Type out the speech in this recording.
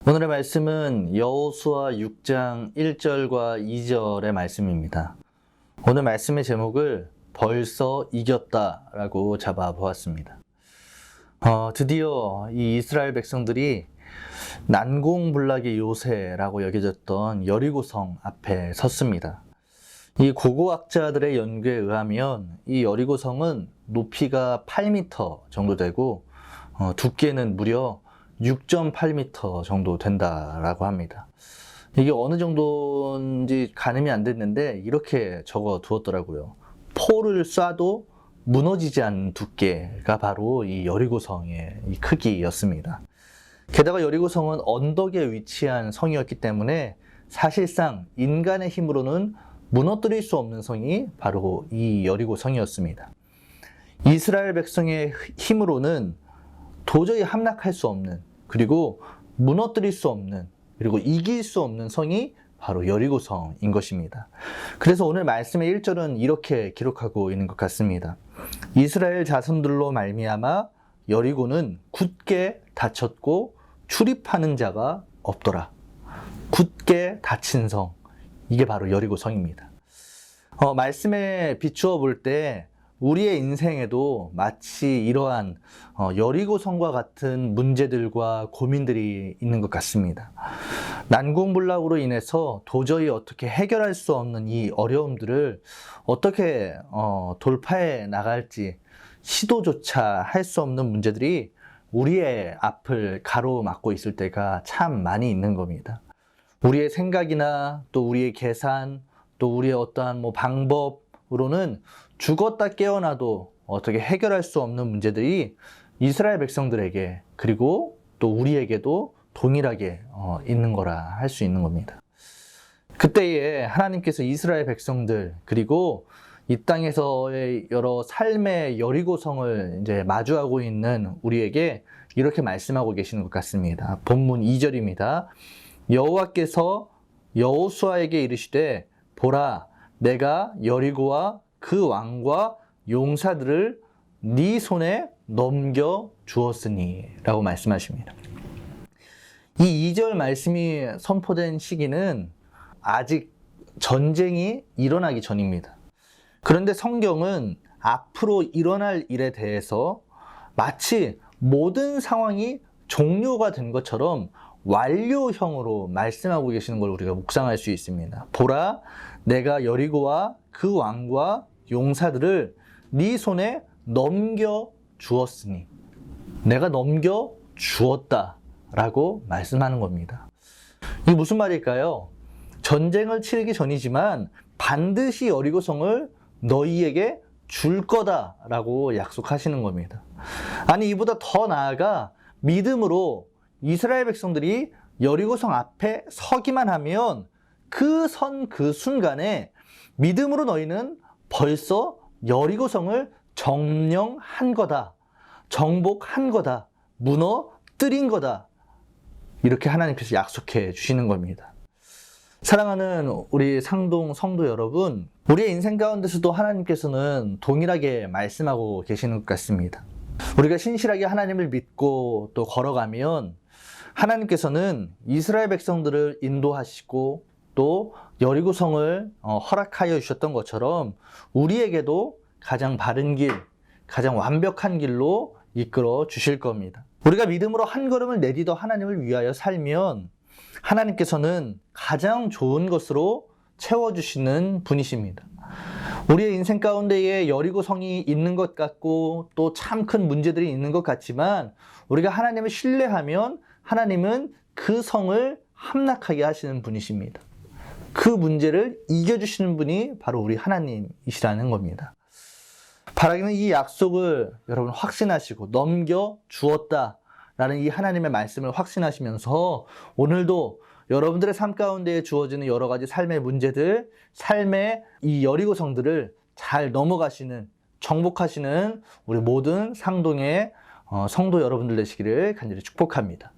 오늘의 말씀은 여호수아 6장 1절과 2절의 말씀입니다. 오늘 말씀의 제목을 벌써 이겼다 라고 잡아보았습니다. 드디어 이 이스라엘 백성들이 난공불락의 요새라고 여겨졌던 여리고성 앞에 섰습니다. 이 고고학자들의 연구에 의하면 이 여리고성은 높이가 8m 정도 되고 두께는 무려 6.8m 정도 된다라고 합니다. 이게 어느 정도인지 가늠이 안 됐는데 이렇게 적어 두었더라고요. 포를 쏴도 무너지지 않는 두께가 바로 이 여리고성의 이 크기였습니다. 게다가 여리고성은 언덕에 위치한 성이었기 때문에 사실상 인간의 힘으로는 무너뜨릴 수 없는 성이 바로 이 여리고성이었습니다. 이스라엘 백성의 힘으로는 도저히 함락할 수 없는, 그리고 무너뜨릴 수 없는, 그리고 이길 수 없는 성이 바로 여리고성인 것입니다. 그래서 오늘 말씀의 1절은 이렇게 기록하고 있는 것 같습니다. 이스라엘 자손들로 말미암아 여리고는 굳게 닫혔고 출입하는 자가 없더라. 굳게 닫힌 성, 이게 바로 여리고성입니다. 말씀에 비추어 볼 때 우리의 인생에도 마치 이러한 여리고성과 같은 문제들과 고민들이 있는 것 같습니다. 난공불락으로 인해서 도저히 어떻게 해결할 수 없는 이 어려움들을 어떻게 돌파해 나갈지 시도조차 할 수 없는 문제들이 우리의 앞을 가로막고 있을 때가 참 많이 있는 겁니다. 우리의 생각이나 또 우리의 계산, 또 우리의 어떠한 방법으로는 죽었다 깨어나도 어떻게 해결할 수 없는 문제들이 이스라엘 백성들에게, 그리고 또 우리에게도 동일하게 있는 거라 할 수 있는 겁니다. 그때에 하나님께서 이스라엘 백성들, 그리고 이 땅에서의 여러 삶의 여리고성을 이제 마주하고 있는 우리에게 이렇게 말씀하고 계시는 것 같습니다. 본문 2절입니다. 여호와께서 여호수아에게 이르시되 보라, 내가 여리고와 그 왕과 용사들을 네 손에 넘겨 주었으니 라고 말씀하십니다. 이 2절 말씀이 선포된 시기는 아직 전쟁이 일어나기 전입니다. 그런데 성경은 앞으로 일어날 일에 대해서 마치 모든 상황이 종료가 된 것처럼 완료형으로 말씀하고 계시는 걸 우리가 묵상할 수 있습니다. 보라, 내가 여리고와 그 왕과 용사들을 네 손에 넘겨 주었으니, 내가 넘겨 주었다 라고 말씀하는 겁니다. 이게 무슨 말일까요? 전쟁을 치르기 전이지만 반드시 여리고성을 너희에게 줄 거다 라고 약속하시는 겁니다. 아니, 이보다 더 나아가 믿음으로 이스라엘 백성들이 여리고성 앞에 서기만 하면 그 순간에 믿음으로 너희는 벌써 여리고성을 점령한 거다, 정복한 거다, 무너뜨린 거다, 이렇게 하나님께서 약속해 주시는 겁니다. 사랑하는 우리 상동 성도 여러분, 우리의 인생 가운데서도 하나님께서는 동일하게 말씀하고 계시는 것 같습니다. 우리가 신실하게 하나님을 믿고 또 걸어가면 하나님께서는 이스라엘 백성들을 인도하시고 또 여리고성을 허락하여 주셨던 것처럼 우리에게도 가장 바른 길, 가장 완벽한 길로 이끌어 주실 겁니다. 우리가 믿음으로 한 걸음을 내딛어 하나님을 위하여 살면 하나님께서는 가장 좋은 것으로 채워주시는 분이십니다. 우리의 인생 가운데에 여리고성이 있는 것 같고 또 참 큰 문제들이 있는 것 같지만 우리가 하나님을 신뢰하면 하나님은 그 성을 함락하게 하시는 분이십니다. 그 문제를 이겨주시는 분이 바로 우리 하나님이시라는 겁니다. 바라기는 이 약속을 여러분 확신하시고 넘겨 주었다 라는 이 하나님의 말씀을 확신하시면서 오늘도 여러분들의 삶 가운데 주어지는 여러 가지 삶의 문제들, 삶의 이 여리고성들을 잘 넘어가시는, 정복하시는 우리 모든 상동의 성도 여러분들 되시기를 간절히 축복합니다.